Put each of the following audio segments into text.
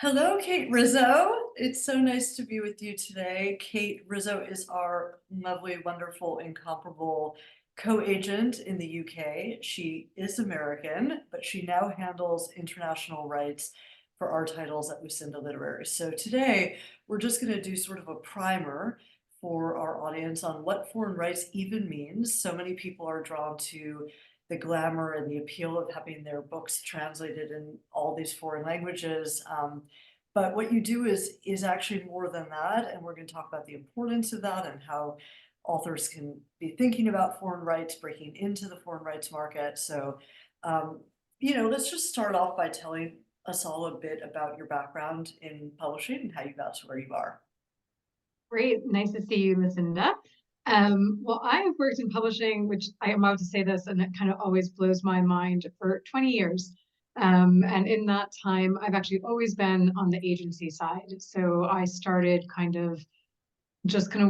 Hello, Kate Rizzo. It's so nice to be with you today. Kate Rizzo is our lovely, wonderful, incomparable co-agent in the UK. She is American, but she now handles international rights for our titles at Lucinda Literary. So today we're just going to do sort of a primer for our audience on what foreign rights even means. So many people are drawn to the glamour and the appeal of having their books translated in all these foreign languages. But what you do is actually more than that, and we're going to talk about the importance of that and how authors can be thinking about foreign rights, breaking into the foreign rights market. So, um, let's just start off by telling us all a bit about your background in publishing and how you got to where you are. Great. Nice to see you, Lucinda. Well, I have worked in publishing, which I am about to say this, and it kind of always blows my mind, for 20 years. And in that time, I've actually always been on the agency side. So I started kind of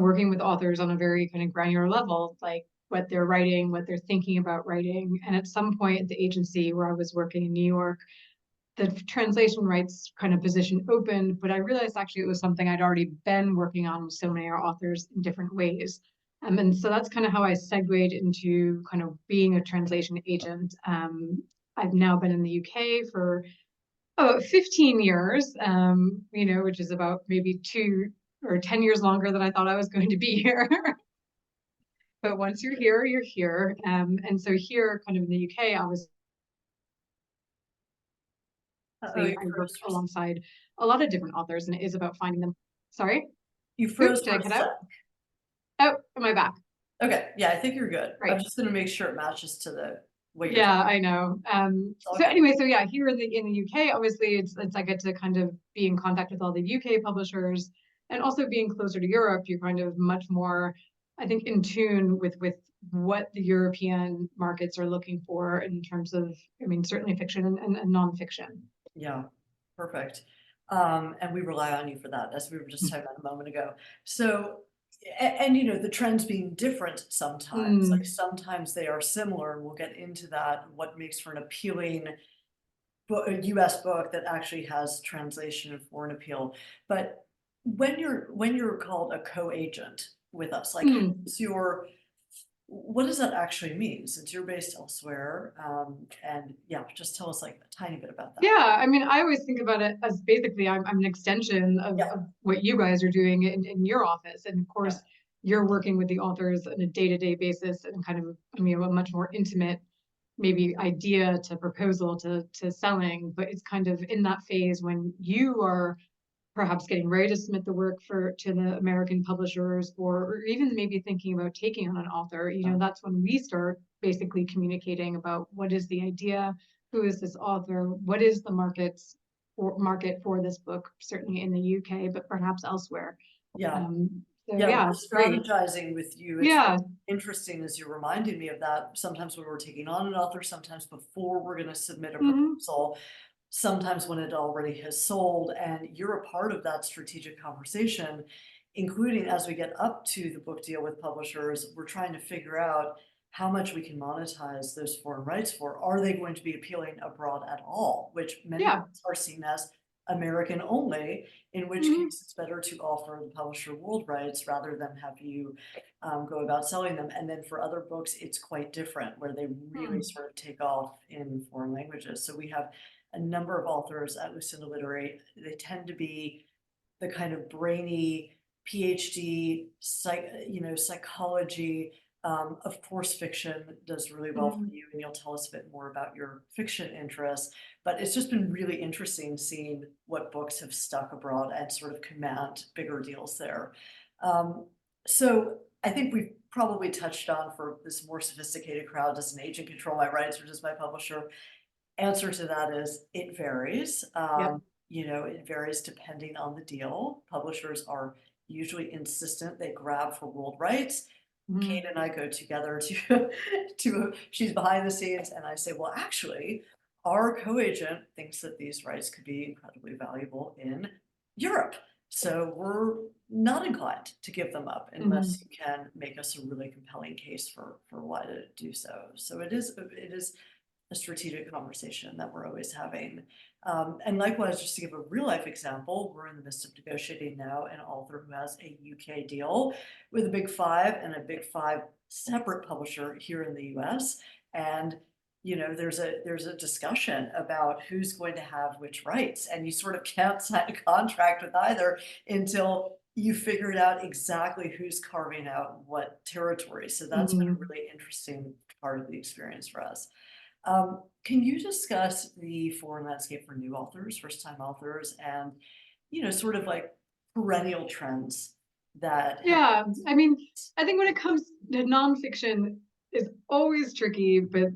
working with authors on a very kind of granular level, like what they're writing, what they're thinking about writing. And at some point at the agency where I was working in New York, the translation rights kind of position opened, but I realized actually it was something I'd already been working on with so many other authors in different ways. And so that's kind of how I segued into kind of being a translation agent. I've now been in the UK for about 15 years, which is about maybe 2 or 10 years longer than I thought I was going to be here. But once you're here, you're here. And so here, kind of in the UK, Uh-oh, you I work froze for, alongside a lot of different authors, and it is about finding them. Sorry? you Oop, froze did for I a cut sec. out? Oh, am I back? Okay, yeah, I think you're good. I'm Right. just gonna make sure it matches to the way you're Yeah, talking. I know. It's all So good. anyway, so yeah, here in the UK, obviously it's I get to kind of be in contact with all the UK publishers, and also being closer to Europe, you're kind of much more, I think, in tune with what the European markets are looking for in terms of, I mean, certainly fiction and nonfiction. Yeah, perfect. And we rely on you for that, as we were just talking about a moment ago. So, and the trends being different sometimes, like Mm, sometimes they are similar, and we'll get into that, what makes for an appealing book, a US book that actually has translation and foreign appeal. But when you're called a co-agent with us, like mm. how's your what does that actually mean since you're based elsewhere? And yeah, just tell us like a tiny bit about that. Yeah, I mean, I always think about it as basically I'm an extension Yeah, of what you guys are doing in your office. And of yeah, course, you're working with the authors on a day-to-day basis and kind of, I mean, a much more intimate maybe idea to proposal to selling, but it's kind of in that phase when you are perhaps getting ready to submit the work for to the American publishers, or even maybe thinking about taking on an author, that's when we start basically communicating about what is the idea, who is this author, what is the market for this book, certainly in the UK, but perhaps elsewhere. yeah. So Yeah, yeah, we're it's great. strategizing with you. It's Yeah. really interesting as you're reminding me of that. Sometimes when we're taking on an author, sometimes before we're going to submit a Hmm. proposal, sometimes when it already has sold, and you're a part of that strategic conversation, including as we get up to the book deal with publishers, we're trying to figure out how much we can monetize those foreign rights for. Are they going to be appealing abroad at all? Which many Yeah. books are seen as American only, in which Hmm. case it's better to offer the publisher world rights rather than have you go about selling them. And then for other books, it's quite different, where they really Hmm. sort of take off in foreign languages. So we have a number of authors at Lucinda Literary. They tend to be the kind of brainy PhD psychology. Of course, fiction does really well for Hmm. you, and you'll tell us a bit more about your fiction interests. But it's just been really interesting seeing what books have stuck abroad and sort of command bigger deals there. Um, so I think we've probably touched on, for this more sophisticated crowd, does an agent control my rights or does my publisher? Answer to that is it varies. Yep. It varies depending on the deal. Publishers are usually insistent they grab for world rights. Kate Hmm. and I go together to she's behind the scenes, and I say, well, actually, our co-agent thinks that these rights could be incredibly valuable in Europe. So we're not inclined to give them up unless Hmm. you can make us a really compelling case for why to do so. So it is a strategic conversation that we're always having. And likewise, just to give a real life example, we're in the midst of negotiating now an author who has a UK deal with a big five and a big five separate publisher here in the US. And there's a discussion about who's going to have which rights, and you sort of can't sign a contract with either until you figured out exactly who's carving out what territory. So that's been a Mhm. really interesting part of the experience for us. Can you discuss the foreign landscape for new authors, first-time authors, and sort of like perennial trends that have? Yeah, I mean, I think when it comes to nonfiction, is always tricky, but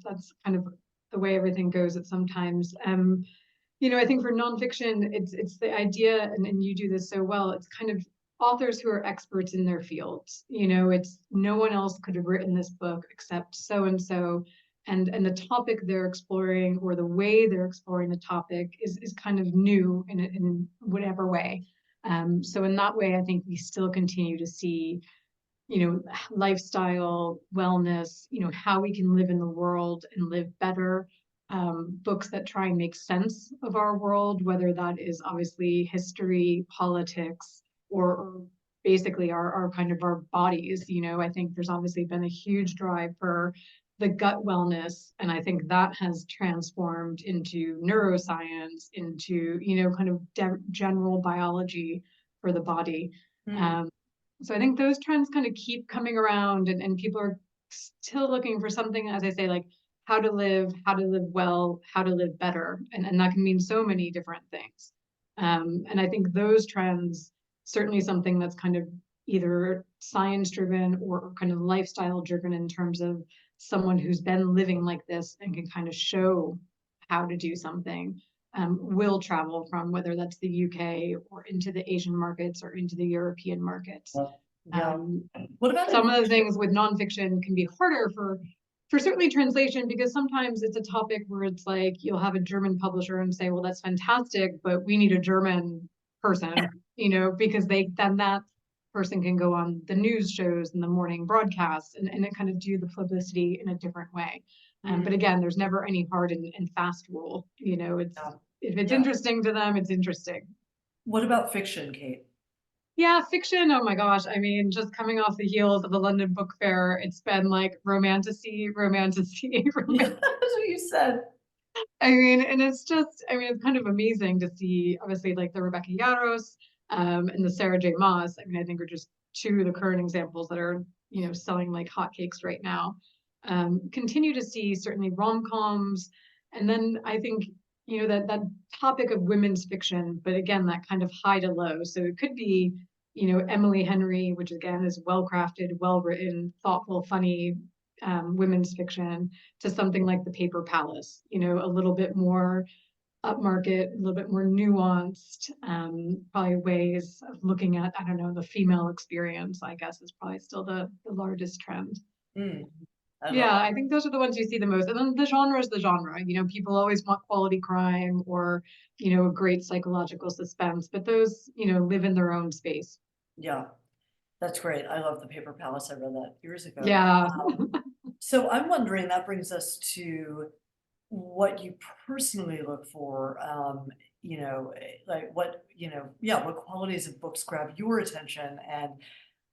that's kind of the way everything goes at sometimes. I think for nonfiction, it's the idea, and you do this so well, it's kind of authors who are experts in their fields. It's no one else could have written this book except so and so. And the topic they're exploring or the way they're exploring the topic is kind of new in whatever way. So in that way, I think we still continue to see, lifestyle, wellness, how we can live in the world and live better. Books that try and make sense of our world, whether that is obviously history, politics, or basically our kind of our bodies. I think there's obviously been a huge drive for the gut wellness, and I think that has transformed into neuroscience, into kind of general biology for the body. Hmm. Um, so I think those trends kind of keep coming around, and people are still looking for something, as I say, like how to live well, how to live better. And that can mean so many different things. And I think those trends, certainly something that's kind of either science driven or kind of lifestyle driven in terms of someone who's been living like this and can kind of show how to do something, will travel from whether that's the UK or into the Asian markets or into the European markets. Yeah. Um, What about in some of the fiction? things with nonfiction can be harder for certainly translation, because sometimes it's a topic where it's like you'll have a German publisher and say, well, that's fantastic, but we need a German person, because then that person can go on the news shows and the morning broadcasts and kind of do the publicity in a different way. But Hmm. again, there's never any hard and fast rule. It's Yeah. if it's Yeah. interesting to them, it's interesting. What about fiction, Kate? Yeah, fiction. Oh my gosh. I mean, just coming off the heels of the London Book Fair, it's been like romantasy, romantasy, Yeah, romantasy. that's what you said. I mean, and it's kind of amazing to see, obviously, like the Rebecca Yarros, and the Sarah J. Maas. I mean, I think are just two of the current examples that are, selling like hotcakes right now. Continue to see certainly rom-coms. And then I think, that topic of women's fiction, but again, that kind of high to low. So it could be, Emily Henry, which again is well crafted, well written, thoughtful, funny, women's fiction, to something like The Paper Palace, a little bit more upmarket, a little bit more nuanced, probably ways of looking at, I don't know, the female experience, I guess, is probably still the largest trend. Hmm. I love Yeah, that. I think those are the ones you see the most. And then the genre is the genre. People always want quality crime or, a great psychological suspense, but those, live in their own space. Yeah, that's great. I love The Paper Palace. I read that years ago. Yeah. So I'm wondering, that brings us to what you personally look for, like what qualities of books grab your attention. And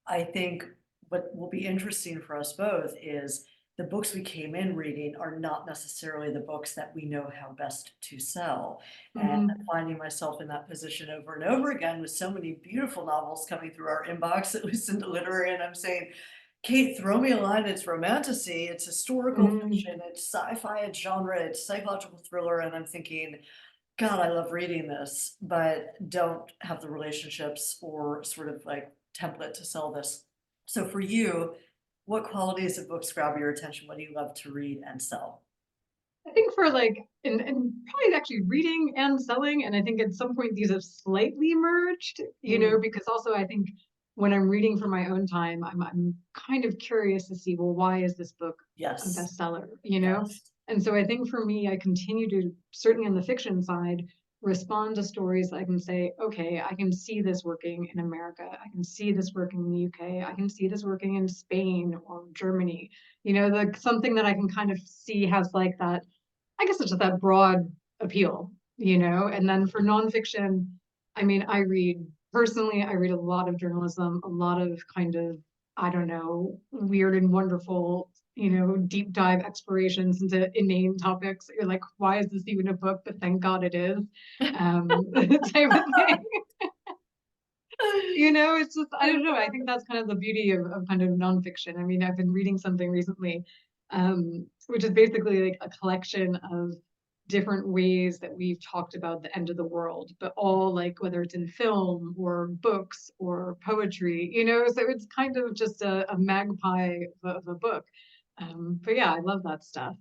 I think what will be interesting for us both is the books we came in reading are not necessarily the books that we know how best to sell. And Mhm. finding myself in that position over and over again with so many beautiful novels coming through our inbox at Lucinda Literary, and I'm saying, Kate, throw me a line. It's romantasy, it's historical Mhm. fiction, it's sci-fi, it's genre, it's psychological thriller. And I'm thinking, God, I love reading this, but don't have the relationships or sort of like template to sell this. So for you, what qualities of books grab your attention? What do you love to read and sell? I think for like, and probably actually reading and selling, and I think at some point these have slightly merged, Mm, because also I think when I'm reading for my own time, I'm kind of curious to see, well, why is this book a yes, bestseller, yes. And so I think for me, I continue to, certainly on the fiction side, respond to stories that I can say, okay, I can see this working in America. I can see this working in the UK. I can see this working in Spain or Germany. like something that I can kind of see has like that, I guess it's just that broad appeal, and then for nonfiction, I mean, personally, I read a lot of journalism, a lot of kind of, I don't know, weird and wonderful, deep dive explorations into inane topics. You're like, why is this even a book? But thank God it is. Type of thing. It's just, I don't know. I think that's kind of the beauty of kind of nonfiction. I mean, I've been reading something recently, which is basically like a collection of different ways that we've talked about the end of the world, but all like whether it's in film or books or poetry, so it's kind of just a magpie of a book. But yeah, I love that stuff.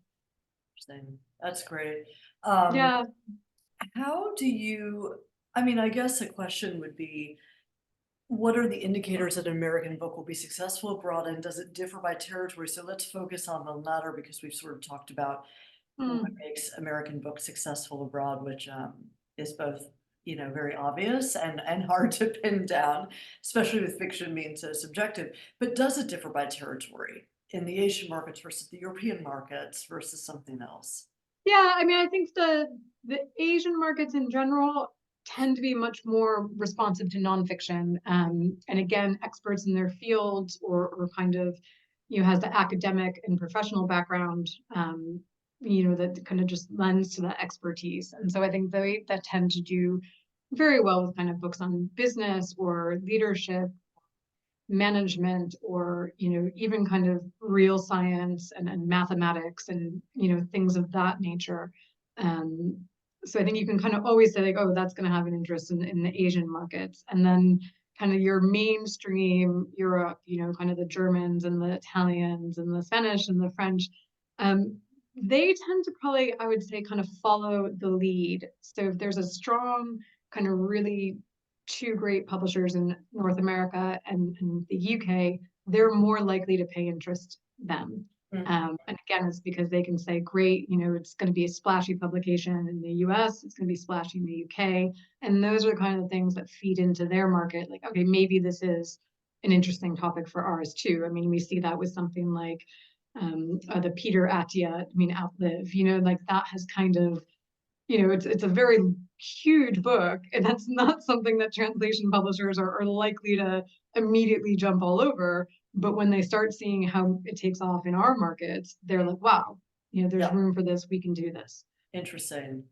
That's great. Um, Yeah. how do you, I mean, I guess the question would be, what are the indicators that an American book will be successful abroad, and does it differ by territory? So let's focus on the latter because we've sort of talked about what Hmm. makes American books successful abroad, which is both, very obvious and hard to pin down, especially with fiction being so subjective. But does it differ by territory in the Asian markets versus the European markets versus something else? Yeah, I mean, I think the Asian markets in general tend to be much more responsive to nonfiction. And again, experts in their fields or kind of, has the academic and professional background, that kind of just lends to that expertise. And so I think they that tend to do very well with kind of books on business or leadership, management, or even kind of real science and mathematics and things of that nature. um, so I think you can kind of always say like, oh, that's going to have an interest in the Asian markets. And then kind of your mainstream Europe, kind of the Germans and the Italians and the Spanish and the French, um, they tend to probably, I would say, kind of follow the lead. So if there's a strong kind of really two great publishers in North America and the UK, they're more likely to pay interest them. Mhm. And again, it's because they can say, great, it's going to be a splashy publication in the US, it's going to be splashy in the UK. And those are the kind of things that feed into their market. Like, okay, maybe this is an interesting topic for ours too. I mean, we see that with something like the Peter Attia, Outlive, like that has kind of, it's a very huge book, and that's not something that translation publishers are likely to immediately jump all over. But when they start seeing how it takes off in our markets, they're like, wow, there's Yeah, room for this. We can do this. interesting.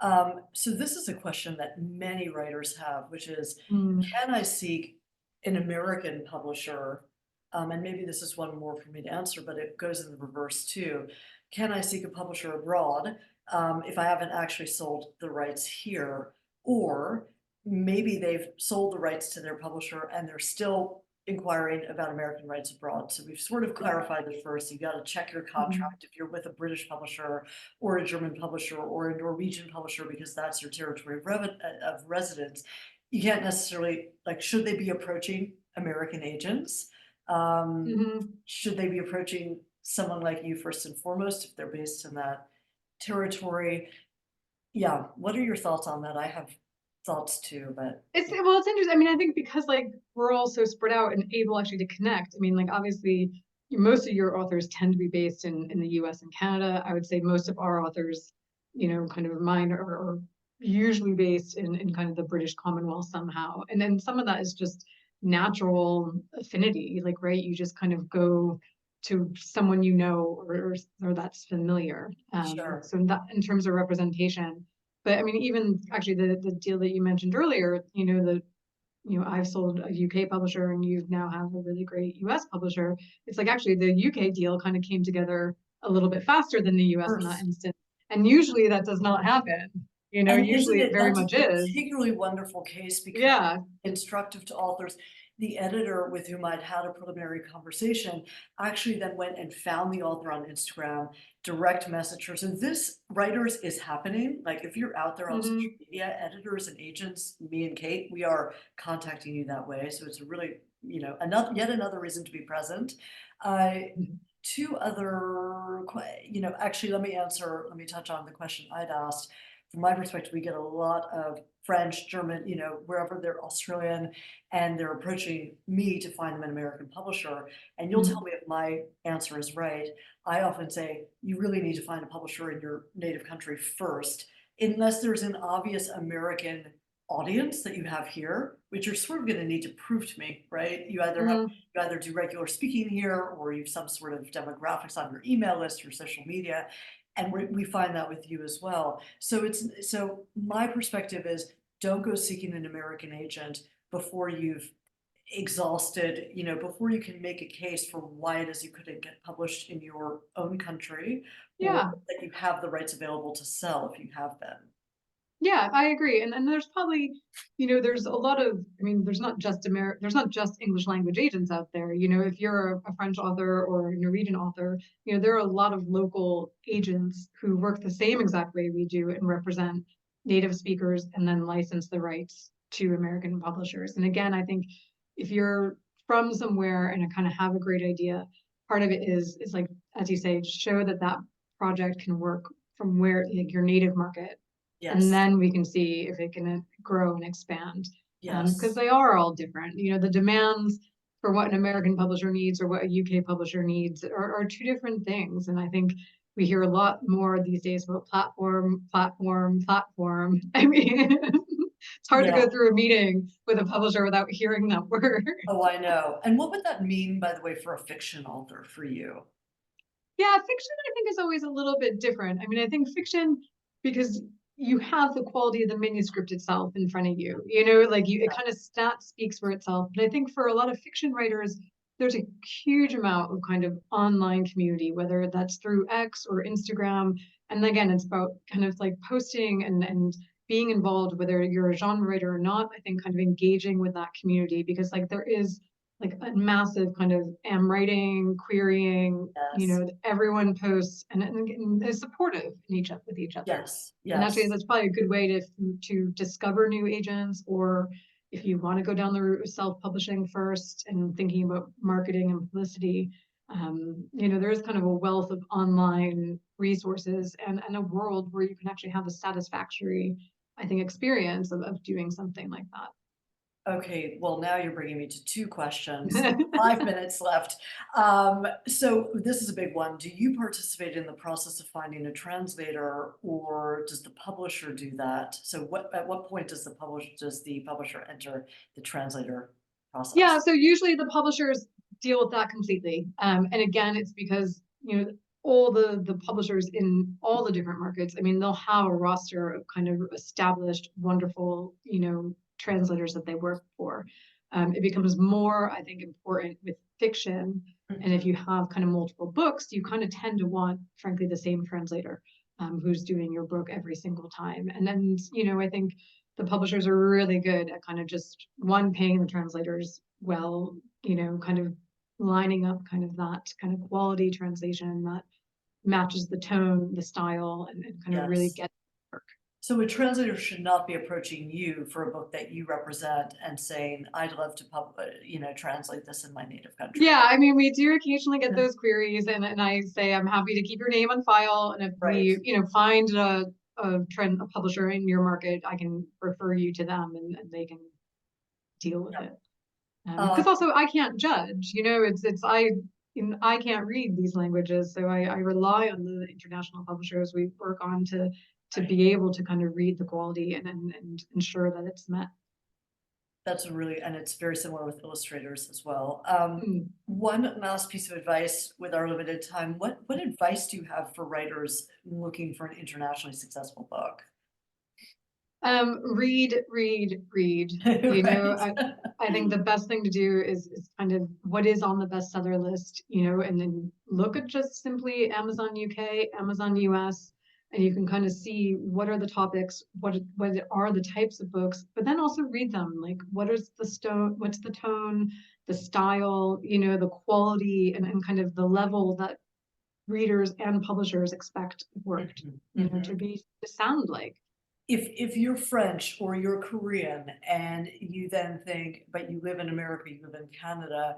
So this is a question that many writers have, which is, Mm. can I seek an American publisher? And maybe this is one more for me to answer, but it goes in the reverse too. Can I seek a publisher abroad if I haven't actually sold the rights here? Or maybe they've sold the rights to their publisher and they're still inquiring about American rights abroad. So we've sort of clarified the first. You got to check your Mhm. contract if you're with a British publisher or a German publisher or a Norwegian publisher, because that's your territory of residence. You can't necessarily, like, should they be approaching American agents? Um, Mhm. should they be approaching someone like you first and foremost if they're based in that territory? Yeah, what are your thoughts on that? I have thoughts too, but It's well, it's interesting. I mean, I think because like we're all so spread out and able actually to connect. I mean, like obviously most of your authors tend to be based in the US and Canada. I would say most of our authors, kind of mine are usually based in kind of the British Commonwealth somehow. And then some of that is just natural affinity, like right, you just kind of go to someone or that's familiar. sure. So that in terms of representation. But I mean, even actually the deal that you mentioned earlier, I've sold a UK publisher and you now have a really great US publisher. It's like actually the UK deal kind of came together a little bit faster than the US in that First. instance. And usually that does not happen. And isn't Usually it it, very that's a much is. particularly wonderful case because Yeah. instructive to authors. The editor with whom I'd had a preliminary conversation actually then went and found the author on Instagram, direct message her. So this, writers, is happening. Like if you're out there on social Hmm. media, editors and agents, me and Kate, we are contacting you that way. So it's a really, yet another reason to be present. Uh, two other, actually, let me touch on the question I'd asked. from my perspective, we get a lot of French, German, wherever they're Australian, and they're approaching me to find them an American publisher. And you'll tell me if my answer is right. I often say, you really need to find a publisher in your native country first, unless there's an obvious American audience that you have here, which you're sort of going to need to prove to me, right? You either do regular speaking here, or you've some sort of demographics on your email list or social media. And we find that with you as well. So my perspective is, don't go seeking an American agent before you've exhausted, before you can make a case for why it is you couldn't get published in your own country, or Yeah. that you have the rights available to sell if you have them. Yeah, I agree. And there's probably, there's a lot of, there's not just there's not just English language agents out there. If you're a French author or a Norwegian author, there are a lot of local agents who work the same exact way we do and represent native speakers and then license the rights to American publishers. And again, I think if you're from somewhere and kind of have a great idea, part of it is like, as you say, show that that project can work from where, like, your native market. And Yes, then we can see if it can grow and expand, because yes, they are all different. The demands for what an American publisher needs or what a UK publisher needs are two different things. And I think we hear a lot more these days about platform. I mean, it's hard to yeah. go through a meeting with a publisher without hearing that word. Oh, I know. And what would that mean, by the way, for a fiction author for you? Yeah, fiction, I think, is always a little bit different. I think fiction, because you have the quality of the manuscript itself in front of you, like it kind of speaks for itself. But I think for a lot of fiction writers, there's a huge amount of kind of online community, whether that's through X or Instagram. And again, it's about kind of like posting and being involved, whether you're a genre writer or not. I think kind of engaging with that community, because like there is like a massive kind of am writing, querying, Yes, everyone posts and is supportive with each other. yes, And actually, yes. that's probably a good way to discover new agents, or if you want to go down the route of self-publishing first and thinking about marketing and publicity. There is kind of a wealth of online resources and a world where you can actually have a satisfactory, I think, experience of doing something like that. Okay, well, now you're bringing me to two questions. 5 minutes left. So this is a big one. Do you participate in the process of finding a translator, or does the publisher do that? So at what point does the publisher enter the translator Yeah, process? so usually the publishers deal with that completely. And again, it's because, all the publishers in all the different markets, they'll have a roster of kind of established, wonderful, translators that they work for. It becomes more, I think, important with fiction. And if you have kind of multiple books, you kind of tend to want, frankly, the same translator who's doing your book every single time. And then, I think the publishers are really good at kind of just paying the translators well, kind of lining up kind of that kind of quality translation that matches the tone, the style, and kind of really Yes. get work. So a translator should not be approaching you for a book that you represent and saying, I'd love to translate this in my native country. Yeah, we do occasionally get those queries, and I say I'm happy to keep your name on file, and if Right. we, find a publisher in your market, I can refer you to them, and they can deal with Yeah. it. Because also I can't judge, I can't read these languages, so I rely on the international publishers we work on to Right. be able to kind of read the quality and ensure that it's met. And it's very similar with illustrators as well. Mm. One last piece of advice with our limited time. What advice do you have for writers looking for an internationally successful book? Read. Right. I think the best thing to do is kind of what is on the bestseller list, and then look at just simply Amazon UK, Amazon US, and you can kind of see what are the topics, what are the types of books, but then also read them. Like, what's the tone, the style, the quality, and kind of the level that readers and publishers expect work, to sound like. If you're French or you're Korean and you then think, but you live in America, you live in Canada,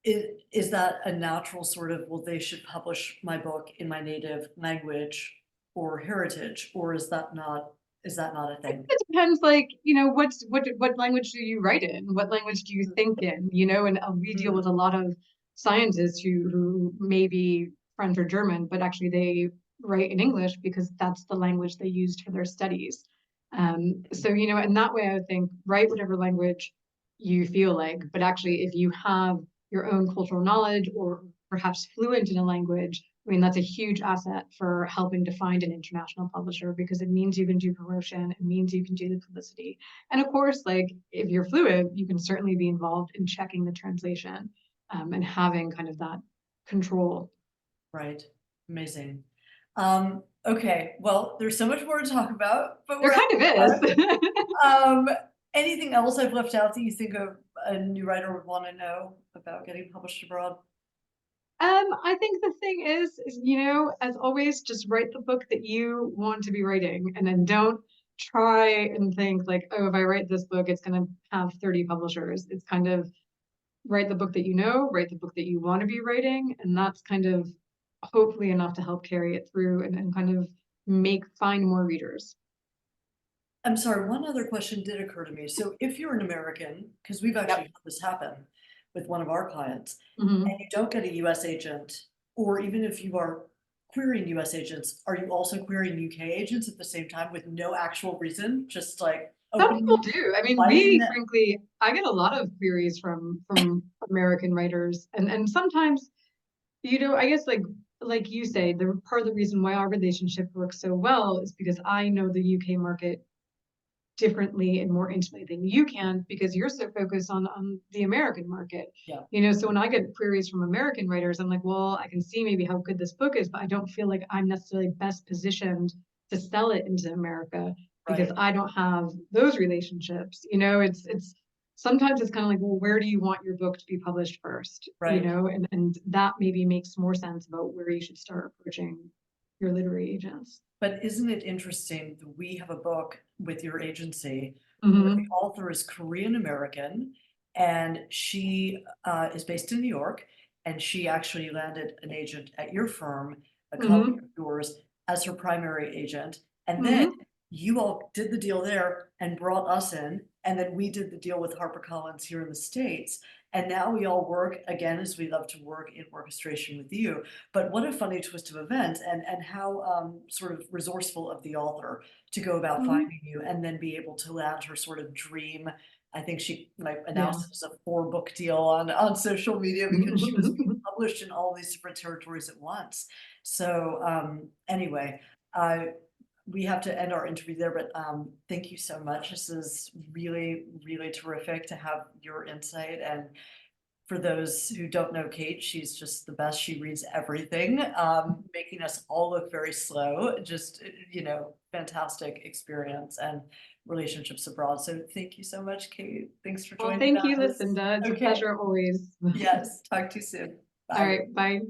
is that a natural sort of, well, they should publish my book in my native language? or heritage, or is that not a thing? It depends, like, what language do you write in? What language do you think in? And we deal Mm, with a lot of scientists who may be French or German, but actually they write in English because that's the language they used for their studies. So, in that way, I would think write whatever language you feel like, but actually, if you have your own cultural knowledge or perhaps fluent in a language, I mean, that's a huge asset for helping to find an international publisher because it means you can do promotion, it means you can do the publicity. And of course, like if you're fluent, you can certainly be involved in checking the translation and having kind of that control. right. Amazing. Okay, well, there's so much more to talk about, but There we're out kind of of is. time. Anything else I've left out that you think a new writer would want to know about getting published abroad? I think the thing is, as always, just write the book that you want to be writing, and then don't try and think like, oh, if I write this book, it's going to have 30 publishers. It's kind of write the book that you know, write the book that you want to be writing, and that's kind of hopefully enough to help carry it through and kind of find more readers. I'm sorry, one other question did occur to me. So if you're an American, because we've actually Yep. had this happen with one of our clients, Hmm. and you don't get a US agent, or even if you are querying US agents, are you also querying UK agents at the same time with no actual reason? Just like Some open, people do. I mean, widen it? frankly, I get a lot of queries from American writers, and sometimes, I guess like you say, the part of the reason why our relationship works so well is because I know the UK market differently and more intimately than you can because you're so focused on the American market. Yeah, So when I get queries from American writers, I'm like, well, I can see maybe how good this book is, but I don't feel like I'm necessarily best positioned to sell it into America because right, I don't have those relationships. It's sometimes it's kind of like, well, where do you want your book to be published first? right. And that maybe makes more sense about where you should start approaching your literary agents. But isn't it interesting that we have a book with your agency where the Hmm. author is Korean American and she is based in New York, and she actually landed an agent at your firm, a colleague Hmm. of yours, as her primary agent. And then Hmm. you all did the deal there and brought us in, and then we did the deal with HarperCollins here in the States. And now we all work again, as we love to work, in orchestration with you. But what a funny twist of events, and how sort of resourceful of the author to go about Hmm. finding you and then be able to land her sort of dream. I think she like Yeah. announced it was a 4-book deal on social media because she was being published in all these different territories at once. So anyway, we have to end our interview there, but thank you so much. This is really, really terrific to have your insight. And for those who don't know Kate, she's just the best. She reads everything, making us all look very slow. Just, fantastic experience and relationships abroad. So thank you so much, Kate. Thanks for Well, joining thank you, us. Lucinda. It's a Okay. pleasure always. Yes. Talk to you soon. All Bye. right, bye.